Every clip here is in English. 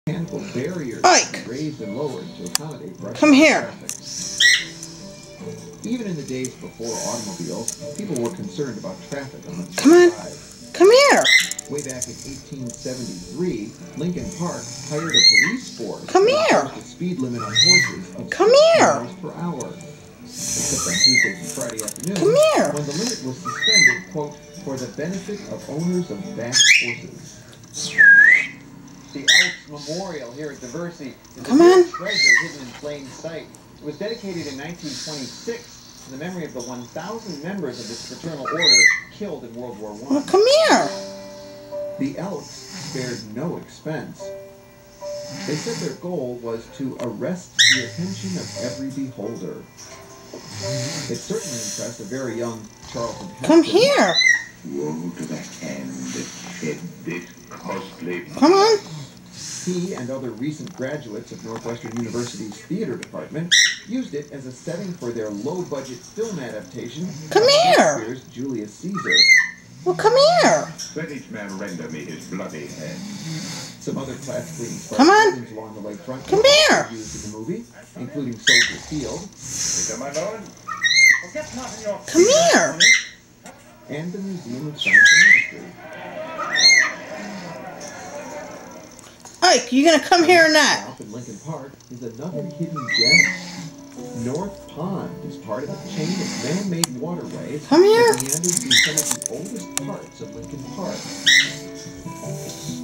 mechanical barriers Ike, raised and lowered to accommodate rushing come here. traffic. Even in the days before automobiles, people were concerned about traffic on the Come on. drive. Come here. Way back in 1873, Lincoln Park hired a police force Come to here. enforce the speed limit on horses of Come 60 here. miles per hour. Except on Tuesdays and Friday afternoons, Come here. when the limit was suspended, quote, for the benefit of owners of fast horses. The Elks Memorial here at Diversity is a great treasure hidden in plain sight. It was dedicated in 1926 to the memory of the 1,000 members of this fraternal order killed in World War I. Well, come here. The Elks spared no expense. They said their goal was to arrest the attention of every beholder. It certainly impressed a very young Charlton Heston. Come here. Woe to the hand that shed this costly... Come on. He and other recent graduates of Northwestern University's theater department used it as a setting for their low-budget film adaptation Come of here. Shakespeare's Julius Caesar. Well, come here. Let each man render me his bloody head. Some other classically inspired Come on. buildings along the lakefront Come were here. also used in the movie, including Soldier Field Victor, my lord? Come here. and the Museum of Science and Industry. Ike, you gonna come here or not? Up in Lincoln Park is another hidden gem. North Pond is part of a chain of man-made waterways Come here. that meanders through some of the oldest parts of Lincoln Park.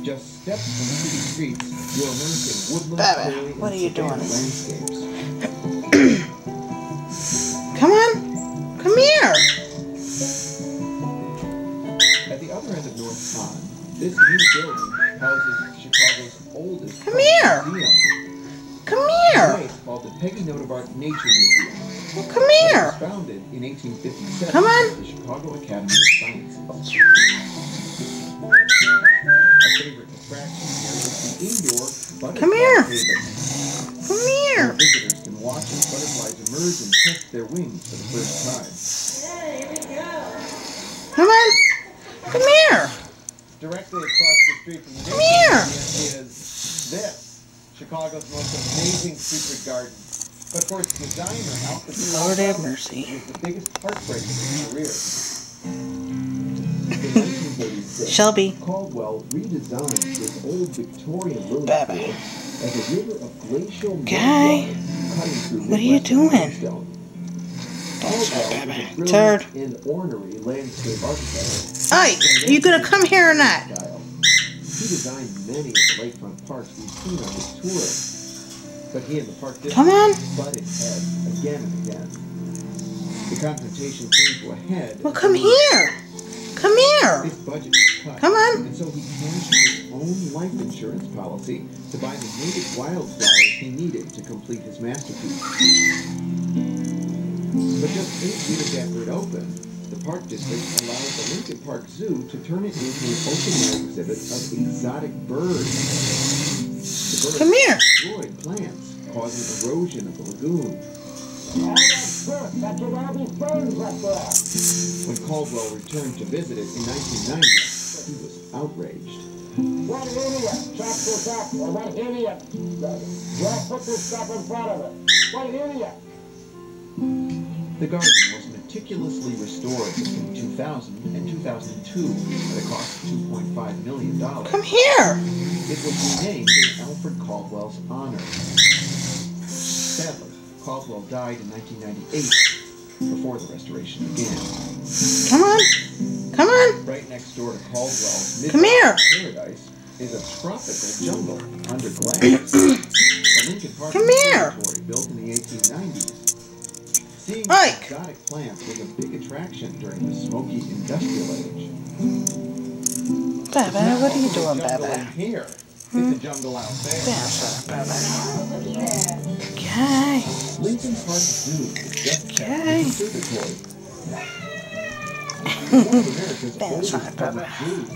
Just steps from city streets, you're immersed in woodland, Baba, prairie, what are and you savanna doing? landscapes. Come on. Come here. At the other end of North Pond, this new building houses Chicago's oldest Come here. museum. Come here. It's called the Peggy Notabart Nature Museum. Well, come It here. was founded in 1857 Come on. by the Chicago Academy of Sciences. A favorite attraction here is the indoor butterfly Come here. haven. Come here. Where visitors can watch as butterflies emerge and test their wings for the first time. Come on. Come here. Directly across the street from the Come Nature here. Museum is this, Chicago's most amazing secret garden. But for its designer, Alfred Lord have mercy. it was the biggest heartbreak of his career. In 1936, Shelby. Caldwell redesigned this old Victorian lily Baba. field as a river of glacial Guy, mudwater cutting through what are you Midwestern doing? limestone. That's Caldwell right, was a Baba. brilliant Third. and ornery landscape architect. Ike, you gonna come here or not? Style. He designed many of the lakefront parks we've seen on this tour. But he and the park district Come on. butted heads again and again. The confrontation came to a head. Well, come here. Come here. His budget was cut. Come on. And so he cashed his own life insurance policy to buy the native wildflowers he needed to complete his masterpiece. But just 8 years after it opened, the park district allowed the Lincoln Park Zoo to turn it into an open-air exhibit of exotic birds. The birds Come here. destroyed plants, causing erosion of the lagoon. When Caldwell returned to visit it in 1990, he was outraged. What idiot chopped this up? Or what idiot put this stuff in front of it? What idiot? The garden was meticulously restored between 2000 and 2002 at a cost of $2.5 million. Come here. It was renamed in Alfred Caldwell's honor. Sadly, Caldwell died in 1998, before the restoration began. Come on. Come on. Right next door to Caldwell's Come here. paradise is a tropical jungle under glass. The Lincoln Park Come here. Observatory, built in the 1890s. Seeing Ike. exotic plants was a big attraction during the smoky industrial age. Baba, what are you doing, Jungle Baba? in here. It's a jungle out there. That's right, Baba. Okay. Lincoln Park Zoo is just Okay. a conservatory. It's one of America's That's oldest right, public Baba. zoos,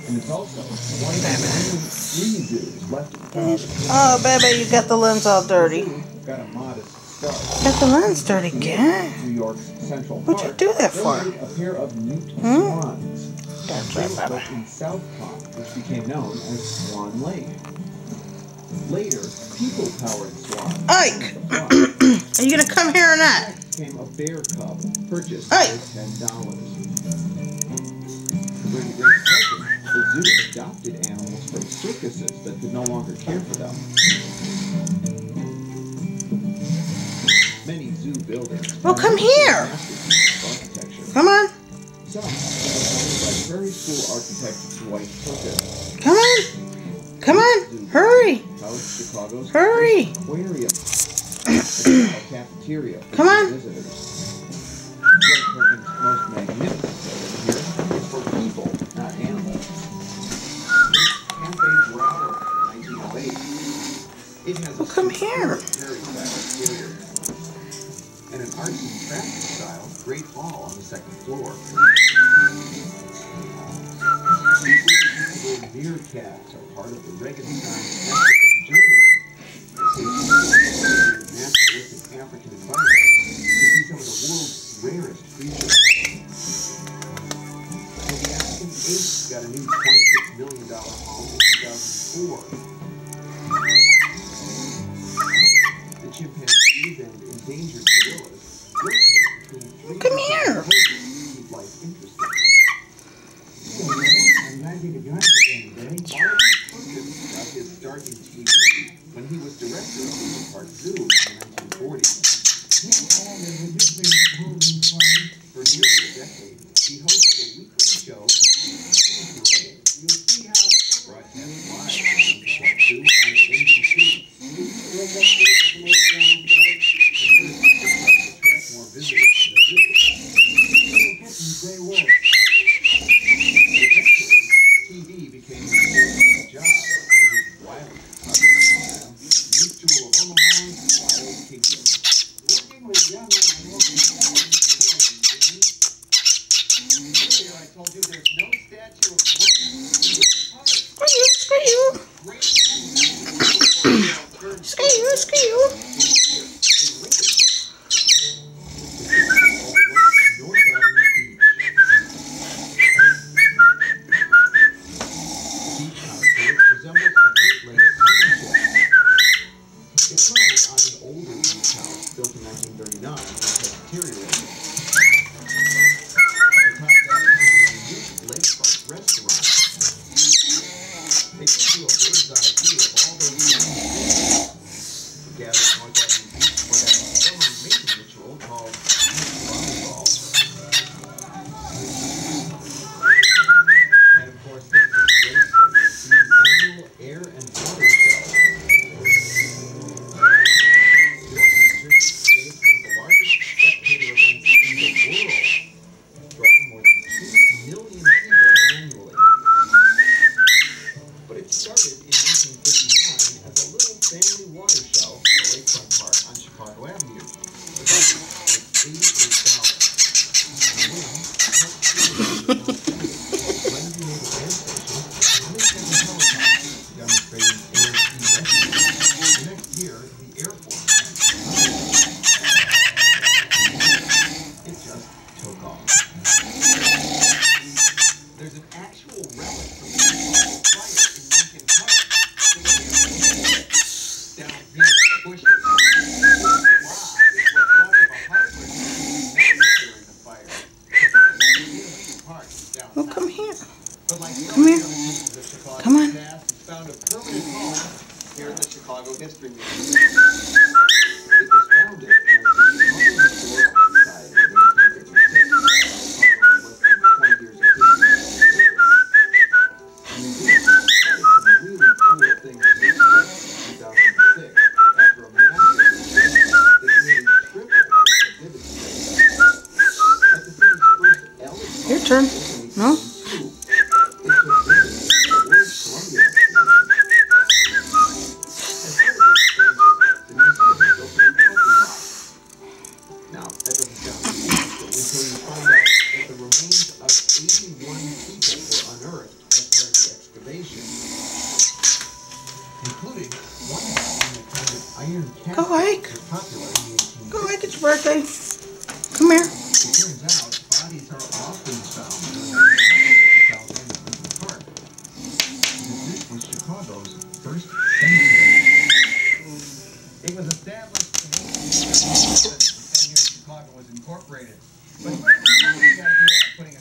and it's also one of the only 3 zoos left in the country. Oh, Baba, you got the lens all dirty. Got a modest start. Got the lens dirty, guy. New York's Central What'd you Park do that for? donated a pair of newt swans. That's They right, were Baba. built in South Pond, which became known as Swan Lake. Later, people-powered swans. Ike! Are you gonna come here or not? Next came a bear cub, purchased Ike! for $10. During the Great Depression, the zoo adopted animals from circuses that could no longer care for them. Many zoo buildings. Well, come here! Architecture. Come on. Some are by Prairie School architect Dwight Hooker. Come on. Come on. Hurry. South Chicago's Hurry. aquarium. A cafeteria for Come on. visitors. Dwight Hooker's most magnificent building here is for people, not animals. Cafe Broward, 1908. It has Well, come here. very fast exterior and an arts and crafts style great hall on the second floor. Meerkats are part of the Regenstein African journey. Naturalistic African environment to see some of the world's rarest creatures. So the African ape got a new $26 million home in 2004. The chimpanzees and endangered gorillas rotate between 3 Come here. to keep life interesting. I'm ready to join you again, Billy. Barney Perkins got his start in TV when he was director of the Park Zoo in the 1940s. How long have you been holding fun? For nearly a decade, he hosted a weekly show, Parade. You'll see how Broadcast live from the Park Zoo on NBC. look up to the program, guys. Attract more visitors to the zoo. Little kittens, they work. Eventually, TV became his full-time job in his wily program, Youth Jewel of Omaha's Wild Kingdom. Working with young animals is challenging for them, Earlier, I told you there's no statue of Britain in this park. Screw you. Screw you. Great Screw you. Screw you. Built in 1939 and deteriorated. The lakefront restaurant. They give you a bird's eye view of all those things. We gathered North Avenue Beach for that summer mating ritual called volleyball. And of course, this is a great place, the annual Air and Water Show. Drawing more than 2 million people annually. But it started in 1959 as a little family water show at the lakefront park on Chicago Avenue. The budget was $88. London Naval Air Station, and this was a helicopter demonstrating air sea rescue. The next year, the Air Force. It just took off. There's an actual relic from the fire in Lincoln Park. Down here in the bushes. This rock is what's left of a hybrid during the fire. Lincoln Park is down Well, south. come here. But like so Come many here. other pieces of Chicago's Come on. past, it's found a permanent home here at the Chicago History Museum. It was founded as the Chicago Historical Society in 1956. Chicago was less than 20 years of history. The museum did some really cool things in 2006 after a massive renovation that nearly tripled its exhibit space. At the city's first elegant Your turn. No? Now, that doesn't sound too interesting until you find out that the remains of 81 people were unearthed as part of the excavation, including one man that kind of iron casket Go, Ike. was popular in the 1850s. Go, Ike. It's your birthday. Come here. It turns out bodies are often found during the south end of Lincoln Park, because this was Chicago's first cemetery. It was established in 1870 when here in Chicago was incorporated. But where did the idea of putting a